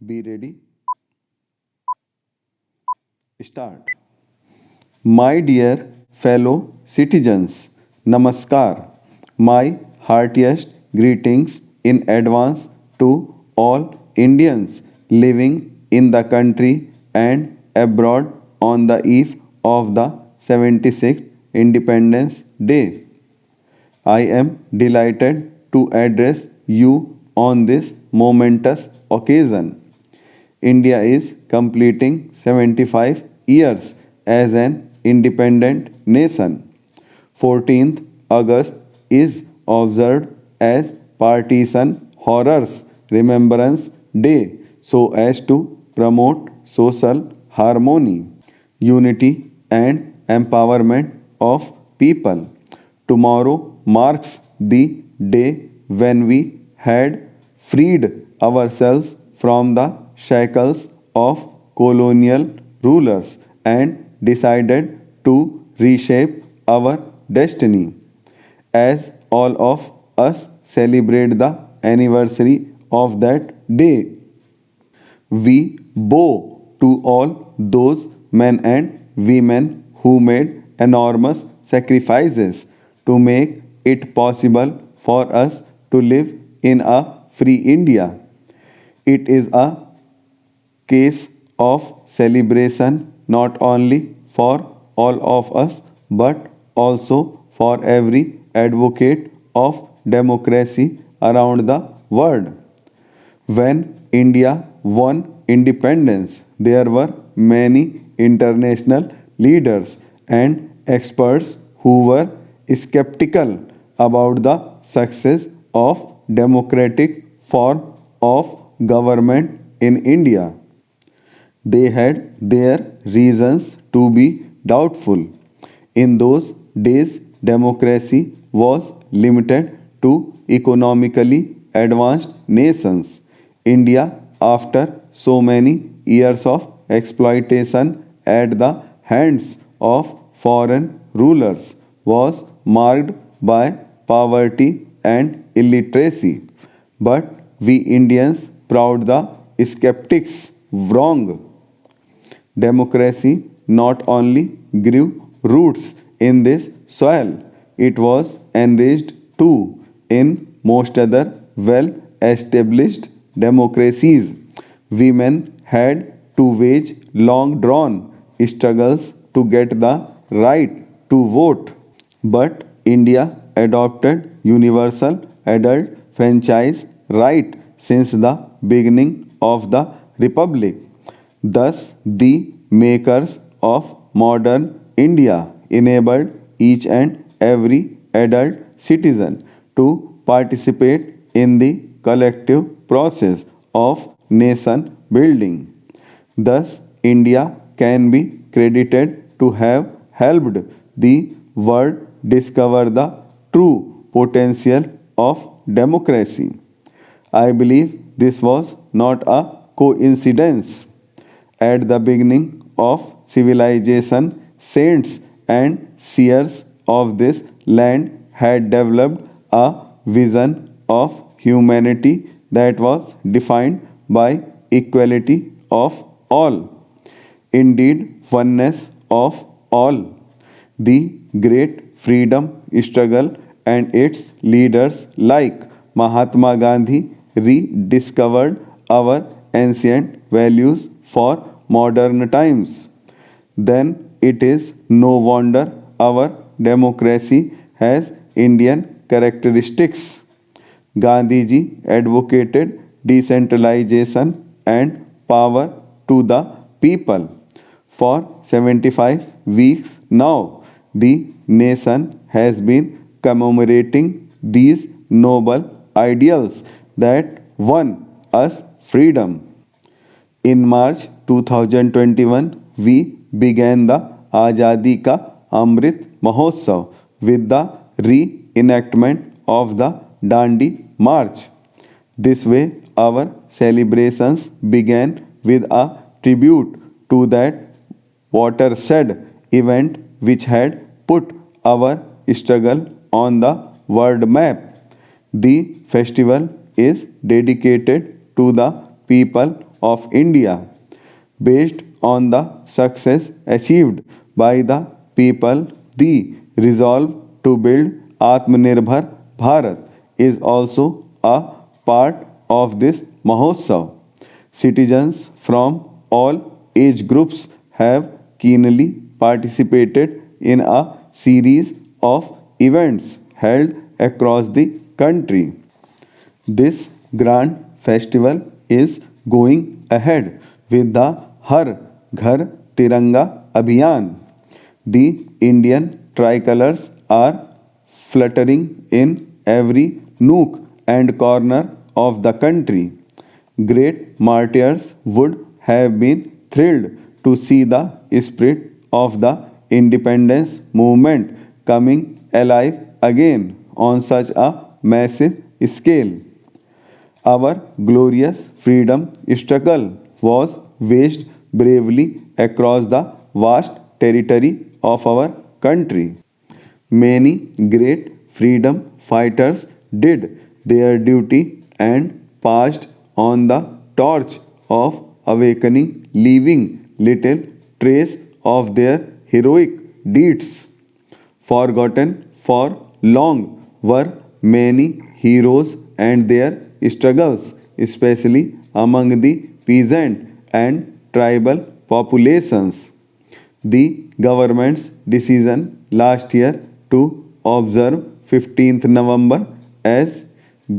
Be ready, start. My dear fellow citizens, Namaskar. My heartiest greetings in advance to all Indians living in the country and abroad on the eve of the 76th Independence Day. I am delighted to address you on this momentous occasion. India is completing 75 years as an independent nation. 14th August is observed as Partisan Horrors Remembrance Day so as to promote social harmony, unity, and empowerment of people. Tomorrow marks the day when we had freed ourselves from the shackles of colonial rulers and decided to reshape our destiny. As all of us celebrate the anniversary of that day, we bow to all those men and women who made enormous sacrifices to make it possible for us to live in a free India. It is a case of celebration not only for all of us but also for every advocate of democracy around the world. When India won independence, there were many international leaders and experts who were skeptical about the success of democratic form of government in India. They had their reasons to be doubtful. In those days, democracy was limited to economically advanced nations. India, after so many years of exploitation at the hands of foreign rulers, was marked by poverty and illiteracy. But we Indians proved the skeptics wrong. Democracy not only grew roots in this soil, it was enriched too in most other well established democracies. Women had to wage long drawn struggles to get the right to vote. But India adopted universal adult franchise right since the beginning of the republic. Thus, the makers of modern India enabled each and every adult citizen to participate in the collective process of nation building. Thus, India can be credited to have helped the world discover the true potential of democracy. I believe this was not a coincidence. At the beginning of civilization, saints and seers of this land had developed a vision of humanity that was defined by equality of all. Indeed, oneness of all. The great freedom struggle and its leaders like Mahatma Gandhi rediscovered our ancient values for modern times. Then it is no wonder our democracy has Indian characteristics. Gandhiji advocated decentralization and power to the people. For 75 weeks now, the nation has been commemorating these noble ideals that won us freedom. In March 2021, we began the Azadi Ka Amrit Mahotsav with the reenactment of the Dandi March. This way, our celebrations began with a tribute to that watershed event which had put our struggle on the world map. The festival is dedicated to the people of India. Based on the success achieved by the people, the resolve to build Atmanirbhar Bharat is also a part of this Mahotsav. Citizens from all age groups have keenly participated in a series of events held across the country. This grand festival is going ahead with the Har Ghar Tiranga Abhiyan. The Indian tricolors are fluttering in every nook and corner of the country. Great martyrs would have been thrilled to see the spirit of the independence movement coming alive again on such a massive scale. Our glorious freedom struggle was waged bravely across the vast territory of our country. Many great freedom fighters did their duty and passed on the torch of awakening, leaving little trace of their heroic deeds. Forgotten for long were many heroes and their struggles, especially among the peasant and tribal populations. The government's decision last year to observe 15th November as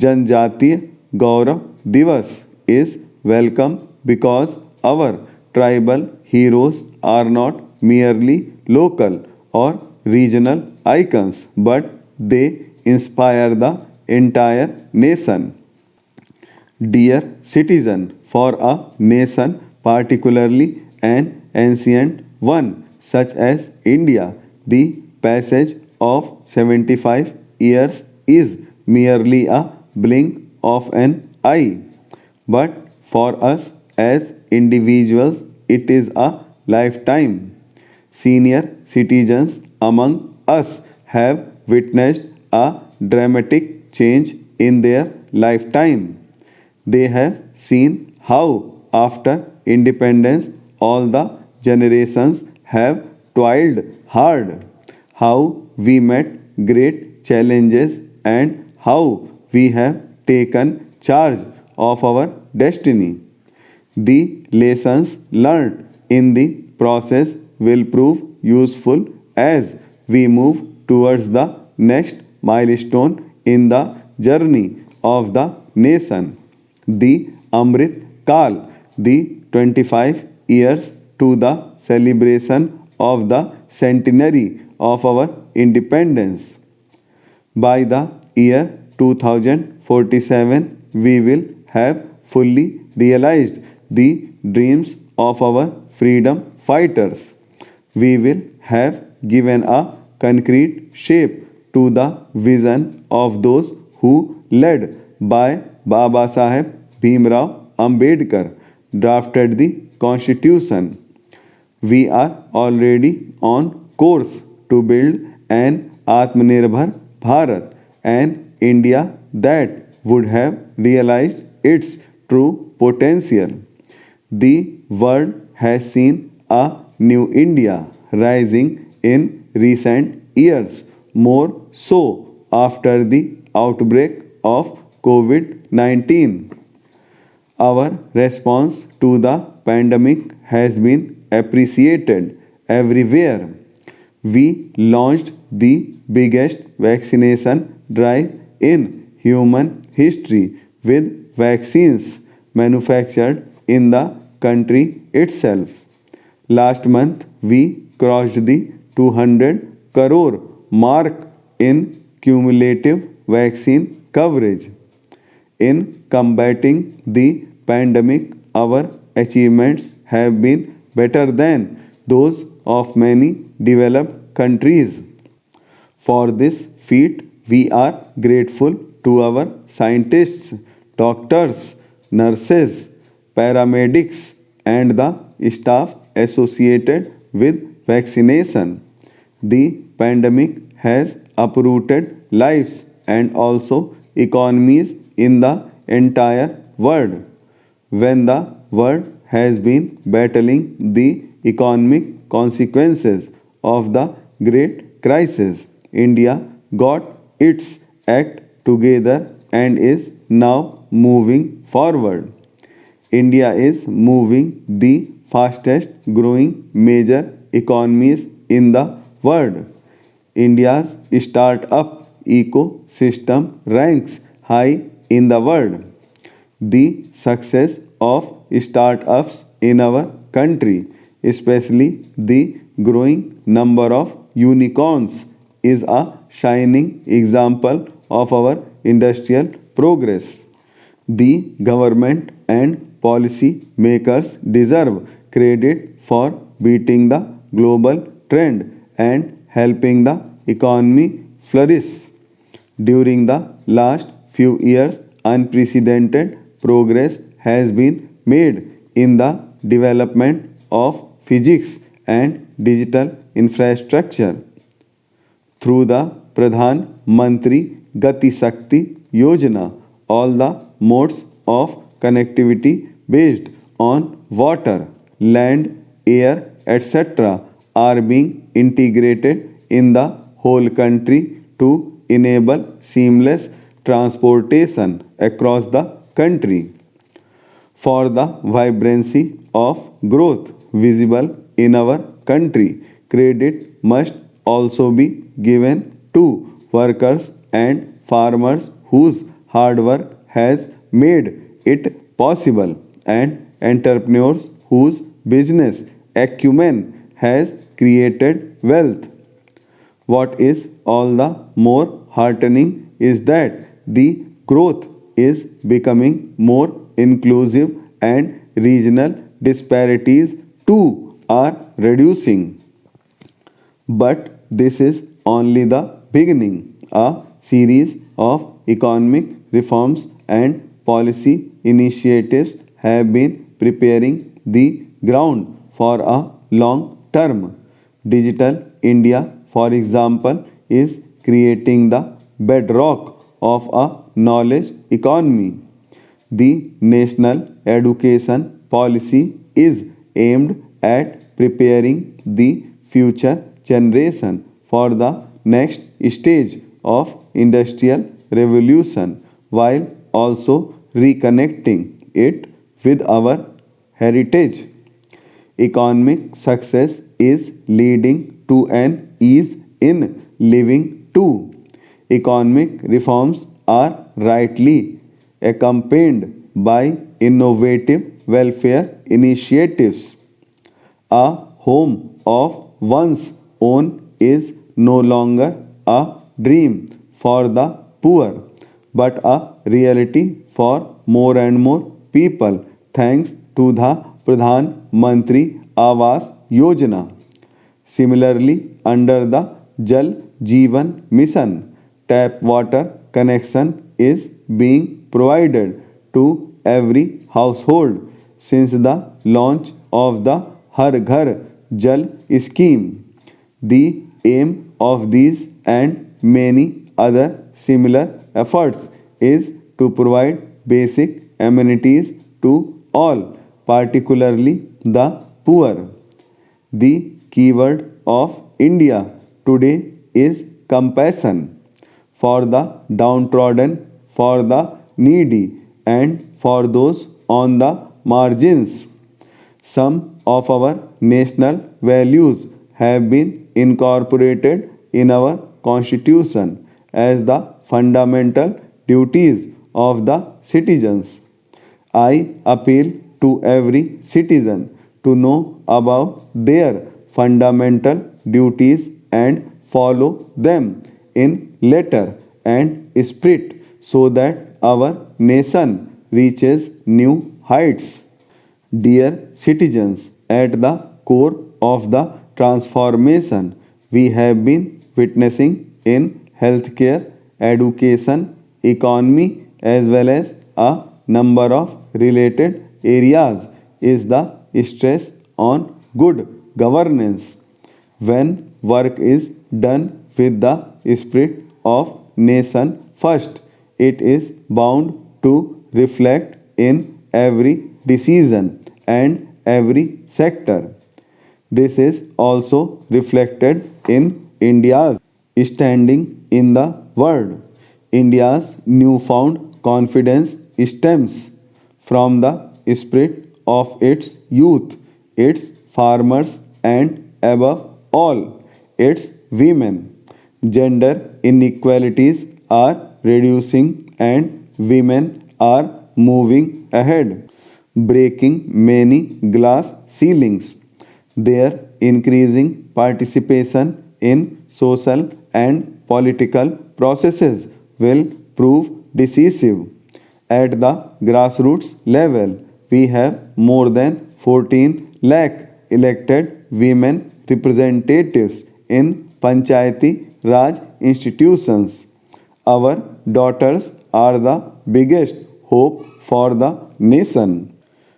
Janjatiya Gaurav Divas is welcome because our tribal heroes are not merely local or regional icons but they inspire the entire nation. Dear citizen, for a nation, particularly an ancient one such as India, the passage of 75 years is merely a blink of an eye. But for us as individuals, it is a lifetime. Senior citizens among us have witnessed a dramatic change in their lifetime. They have seen how, after independence, all the generations have toiled hard, how we met great challenges, and how we have taken charge of our destiny. The lessons learned in the process will prove useful as we move towards the next milestone in the journey of the nation. The Amrit Kal, the 25 years to the celebration of the centenary of our independence. By the year 2047, we will have fully realized the dreams of our freedom fighters. We will have given a concrete shape to the vision of those who, led by Baba Saheb Bhimrao Ambedkar, drafted the Constitution. We are already on course to build an Atmanirbhar Bharat, an India that would have realized its true potential. The world has seen a new India rising in recent years, more so after the outbreak of COVID 19. Our response to the pandemic has been appreciated everywhere. We launched the biggest vaccination drive in human history with vaccines manufactured in the country itself. Last month, we crossed the 200 crore mark in cumulative vaccine coverage. In combating the pandemic, our achievements have been better than those of many developed countries. For this feat, we are grateful to our scientists, doctors, nurses, paramedics, and the staff associated with vaccination. The pandemic has uprooted lives and also economies in the entire world. When the world has been battling the economic consequences of the Great Crisis. India got its act together and is now moving forward. India is moving the fastest growing major economies in the world. India's startup ecosystem ranks high in the world. The success of startups in our country, especially the growing number of unicorns, is a shining example of our industrial progress. The government and policy makers deserve credit for beating the global trend and helping the economy flourish. During the last few years, unprecedented progress has been made in the development of physics and digital infrastructure. Through the Pradhan Mantri Gati Shakti Yojana, all the modes of connectivity based on water, land, air, etc. are being integrated in the whole country to enable seamless transportation across the country. For the vibrancy of growth visible in our country, credit must also be given to workers and farmers whose hard work has made it possible, and entrepreneurs whose business acumen has created wealth. What is all the more heartening is that the growth is becoming more inclusive and regional disparities too are reducing. But this is only the beginning. A series of economic reforms and policy initiatives have been preparing the ground for a long term. Digital India, for example, is creating the bedrock of a knowledge economy. The national education policy is aimed at preparing the future generation for the next stage of industrial revolution while also reconnecting it with our heritage. Economic success is leading to an ease in living too. Economic reforms are rightly accompanied by innovative welfare initiatives. A home of one's own is no longer a dream for the poor, but a reality for more and more people thanks to the Pradhan Mantri Awas Yojana. Similarly, under the Jal Jeevan Mission, tap water connection is being provided to every household since the launch of the Har Ghar Jal scheme. The aim of these and many other similar efforts is to provide basic amenities to all, particularly the poor. The keyword of India today is compassion for the downtrodden, for the needy, and for those on the margins. Some of our national values have been incorporated in our constitution as the fundamental duties of the citizens. I appeal to every citizen to know about their fundamental duties and follow them in letter and spirit so that our nation reaches new heights. Dear citizens, at the core of the transformation we have been witnessing in healthcare, education, economy, as well as a number of related areas is the stress on good governance. When work is done with the spirit of nation first, it is bound to reflect in every decision and every sector. This is also reflected in India's standing in the world. India's newfound confidence stems from the spirit of its youth, its farmers, and above all, its women. Gender inequalities are reducing and women are moving ahead, breaking many glass ceilings. Their increasing participation in social and political processes will prove decisive. At the grassroots level, we have more than 14 lakh elected women representatives in Panchayati Raj institutions. Our daughters are the biggest hope for the nation.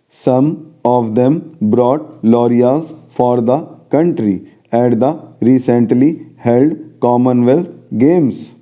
Some of them brought laureates for the country at the recently held Commonwealth Games.